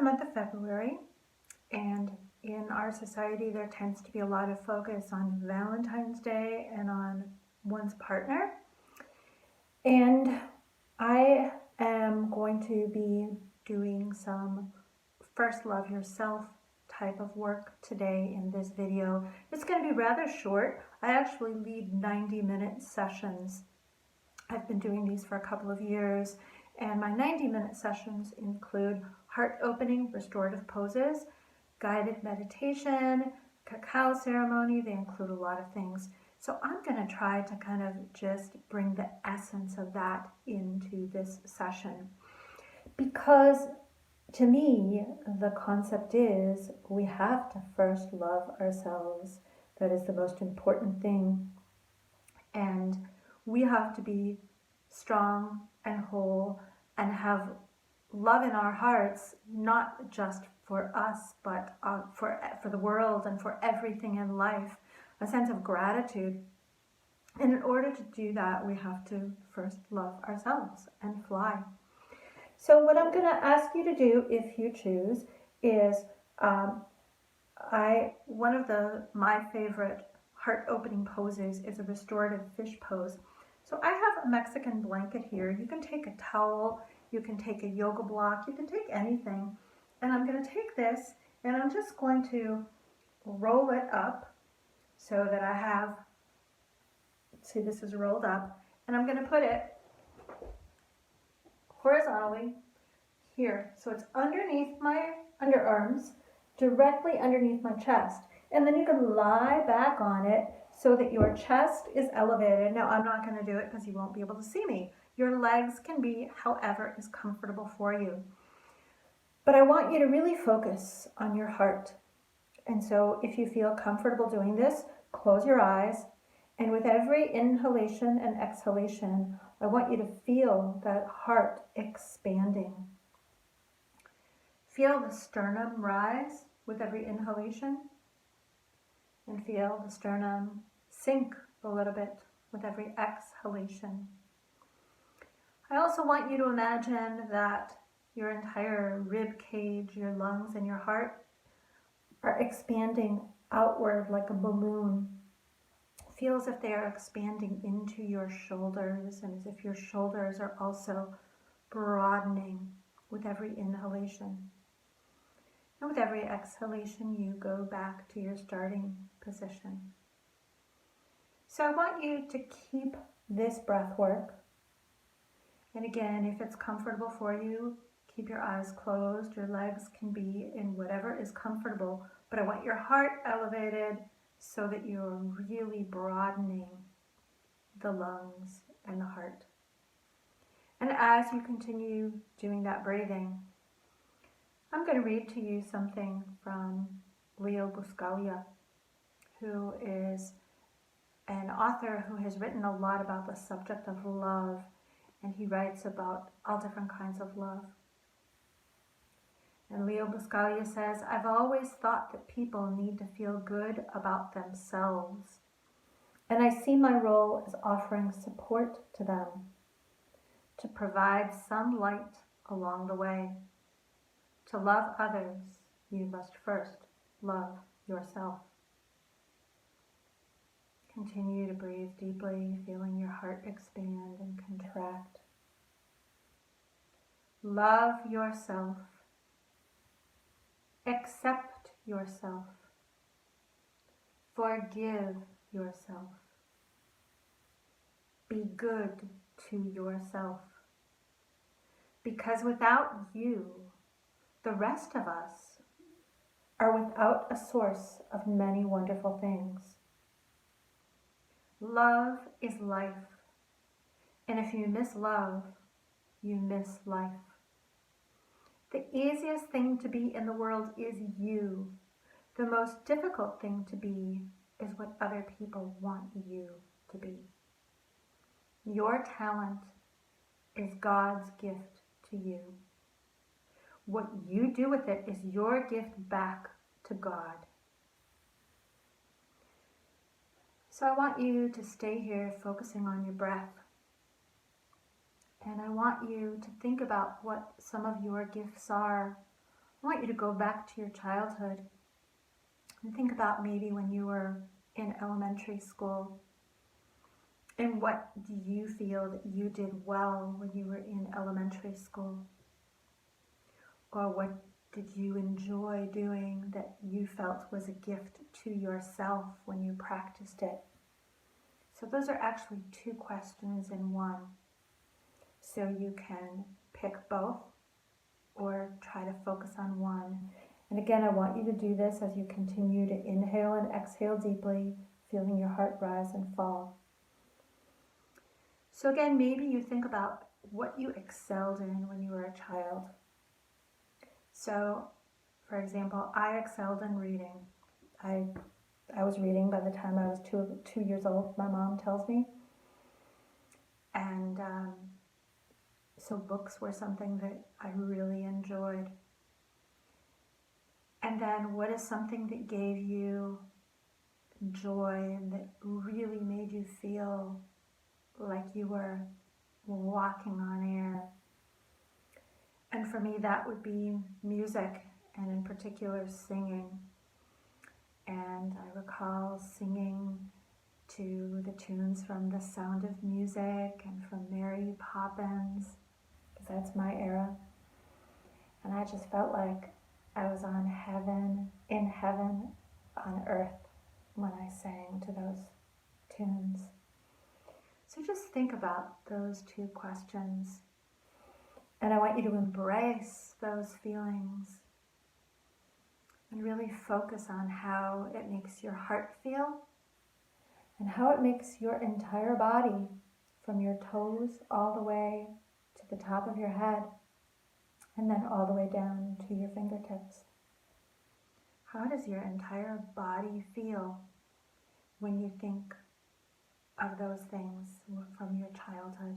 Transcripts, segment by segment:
the month of February, and in our society there tends to be a lot of focus on Valentine's Day and on one's partner. And I am going to be doing some first love yourself type of work today in this video. It's going to be rather short. I actually lead 90-minute sessions. I've been doing these for a couple of years, and my 90-minute sessions include heart-opening restorative poses, guided meditation, cacao ceremony. They include a lot of things. So I'm going to try to kind of just bring the essence of that into this session, because to me, the concept is we have to first love ourselves. That is the most important thing. And we have to be strong and whole and have love in our hearts, not just for us, but for the world and for everything in life, a sense of gratitude. And in order to do that, we have to first love ourselves and fly. So what I'm going to ask you to do, if you choose, is one of my favorite heart-opening poses is a restorative fish pose. So I have a Mexican blanket here. You can take a towel, you can take a yoga block, you can take anything. And I'm going to take this and I'm just going to roll it up so that I have, see, this is rolled up, and I'm going to put it horizontally here. So it's underneath my underarms, directly underneath my chest. And then you can lie back on it so that your chest is elevated. Now, I'm not going to do it because you won't be able to see me. Your legs can be however is comfortable for you. But I want you to really focus on your heart. And so if you feel comfortable doing this, close your eyes. And with every inhalation and exhalation, I want you to feel that heart expanding. Feel the sternum rise with every inhalation, and feel the sternum sink a little bit with every exhalation. I also want you to imagine that your entire rib cage, your lungs, and your heart are expanding outward like a balloon. Feel as if they are expanding into your shoulders, and as if your shoulders are also broadening with every inhalation. And with every exhalation, you go back to your starting position. So I want you to keep this breath work. And again, if it's comfortable for you, keep your eyes closed. Your legs can be in whatever is comfortable, but I want your heart elevated so that you're really broadening the lungs and the heart. And as you continue doing that breathing, I'm going to read to you something from Leo Buscaglia, who is an author who has written a lot about the subject of love, and he writes about all different kinds of love. And Leo Buscaglia says, "I've always thought that people need to feel good about themselves, and I see my role as offering support to them, to provide some light along the way. To love others, you must first love yourself." Continue to breathe deeply, feeling your heart expand and contract. Love yourself. Accept yourself. Forgive yourself. Be good to yourself. Because without you, the rest of us are without a source of many wonderful things. Love is life, and if you miss love, you miss life. The easiest thing to be in the world is you. The most difficult thing to be is what other people want you to be. Your talent is God's gift to you. What you do with it is your gift back to God. So I want you to stay here focusing on your breath. And I want you to think about what some of your gifts are. I want you to go back to your childhood and think about maybe when you were in elementary school. And what do you feel that you did well when you were in elementary school? Or what did you enjoy doing that you felt was a gift to yourself when you practiced it? So those are actually two questions in one. So you can pick both or try to focus on one. And again, I want you to do this as you continue to inhale and exhale deeply, feeling your heart rise and fall. So again, maybe you think about what you excelled in when you were a child. So, for example, I excelled in reading. I was reading by the time I was 2 years old, my mom tells me. And so books were something that I really enjoyed. And then what is something that gave you joy and that really made you feel like you were walking on air? And for me, that would be music, and in particular singing. And I recall singing to the tunes from The Sound of Music and from Mary Poppins, because that's my era. And I just felt like I was in heaven on earth when I sang to those tunes. So just think about those two questions. And I want you to embrace those feelings and really focus on how it makes your heart feel and how it makes your entire body, from your toes all the way to the top of your head, and then all the way down to your fingertips. How does your entire body feel when you think of those things from your childhood?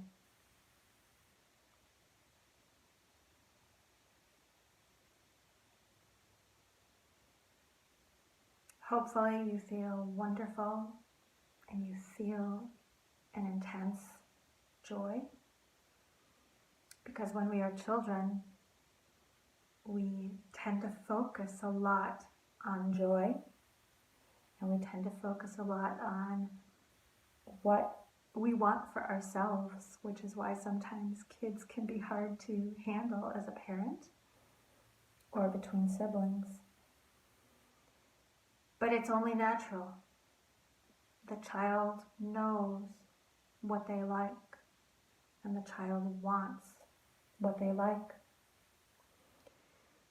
Hopefully you feel wonderful and you feel an intense joy, because when we are children, we tend to focus a lot on joy, and we tend to focus a lot on what we want for ourselves, which is why sometimes kids can be hard to handle as a parent or between siblings. But it's only natural. The child knows what they like, and the child wants what they like.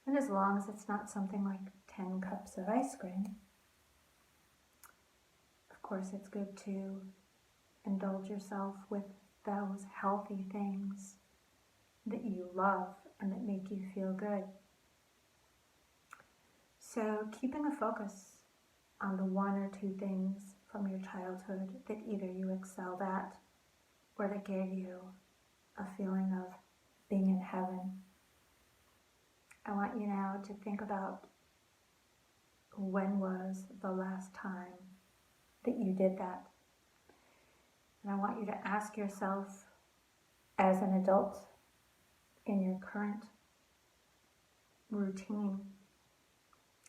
And as long as it's not something like 10 cups of ice cream, of course it's good to indulge yourself with those healthy things that you love and that make you feel good. So keeping a focus on the one or two things from your childhood that either you excelled at or that gave you a feeling of being in heaven. I want you now to think about when was the last time that you did that. And I want you to ask yourself, as an adult in your current routine,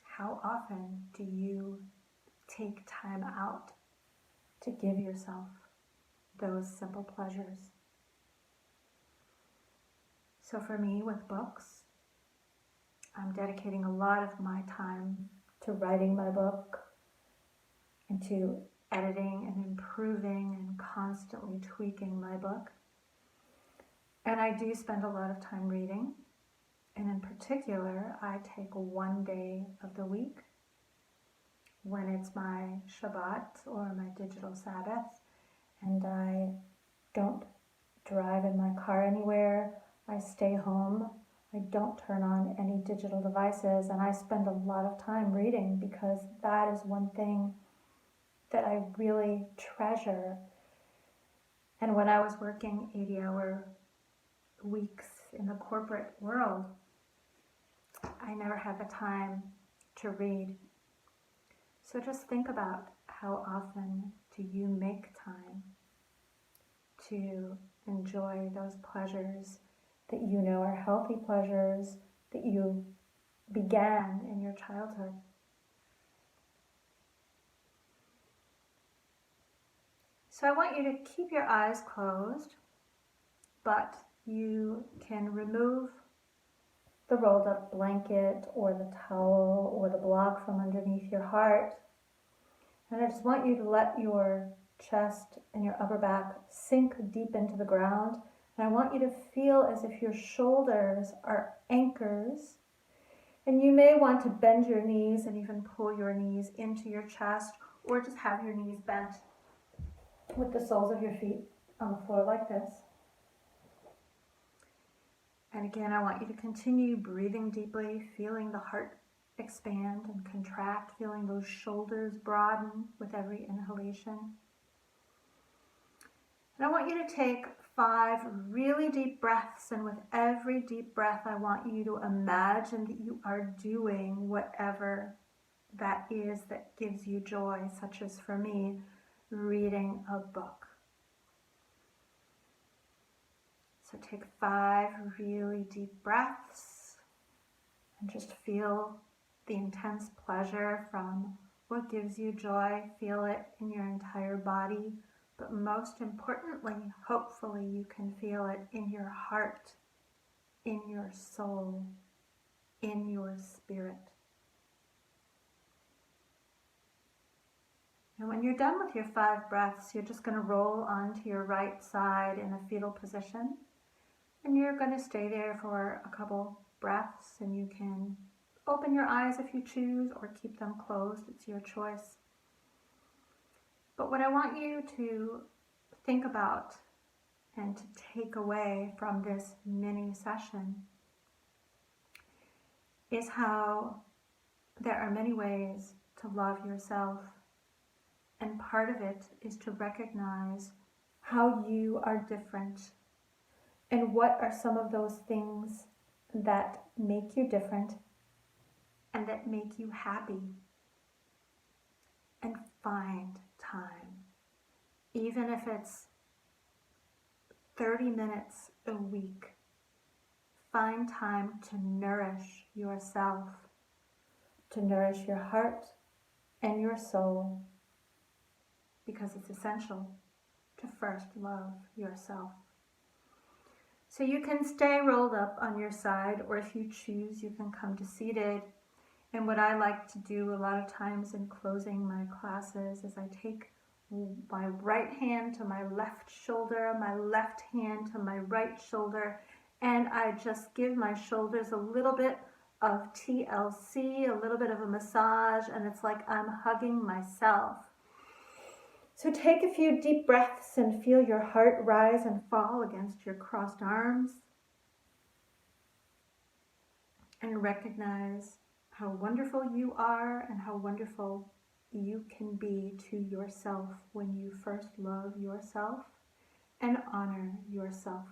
how often do you take time out to give yourself those simple pleasures? So for me, with books, I'm dedicating a lot of my time to writing my book and to editing and improving and constantly tweaking my book. And I do spend a lot of time reading. And in particular, I take one day of the week when it's my Shabbat or my digital Sabbath, and I don't drive in my car anywhere. I stay home. I don't turn on any digital devices, and I spend a lot of time reading, because that is one thing that I really treasure. And when I was working 80-hour weeks in the corporate world, I never had the time to read. So just think about, how often do you make time to enjoy those pleasures that you know are healthy pleasures, that you began in your childhood. So I want you to keep your eyes closed, but you can remove the rolled up blanket or the towel or the block from underneath your heart. And I just want you to let your chest and your upper back sink deep into the ground. And I want you to feel as if your shoulders are anchors. And you may want to bend your knees and even pull your knees into your chest, or just have your knees bent with the soles of your feet on the floor like this. And again, I want you to continue breathing deeply, feeling the heart expand and contract, feeling those shoulders broaden with every inhalation. And I want you to take 5 really deep breaths, and with every deep breath, I want you to imagine that you are doing whatever that is that gives you joy, such as for me, reading a book. So take 5 really deep breaths and just feel the intense pleasure from what gives you joy. Feel it in your entire body, but most importantly, hopefully you can feel it in your heart, in your soul, in your spirit. And when you're done with your 5 breaths, you're just going to roll onto your right side in a fetal position. And you're going to stay there for a couple breaths, and you can open your eyes if you choose or keep them closed. It's your choice. But what I want you to think about and to take away from this mini session is how there are many ways to love yourself. And part of it is to recognize how you are different. And what are some of those things that make you different and that make you happy? And find time, even if it's 30 minutes a week, find time to nourish yourself, to nourish your heart and your soul, because it's essential to first love yourself. So you can stay rolled up on your side, or if you choose, you can come to seated. And what I like to do a lot of times in closing my classes is I take my right hand to my left shoulder, my left hand to my right shoulder, and I just give my shoulders a little bit of TLC, a little bit of a massage, and it's like I'm hugging myself. So take a few deep breaths and feel your heart rise and fall against your crossed arms. And recognize how wonderful you are and how wonderful you can be to yourself when you first love yourself and honor yourself.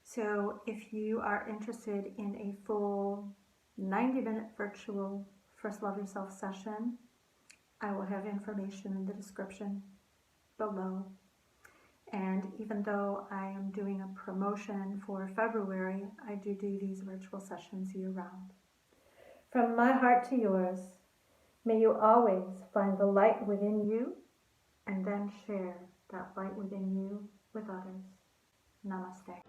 So if you are interested in a full 90-minute virtual First Love Yourself session, I will have information in the description below. And even though I am doing a promotion for February, I do these virtual sessions year-round. From my heart to yours, may you always find the light within you and then share that light within you with others. Namaste.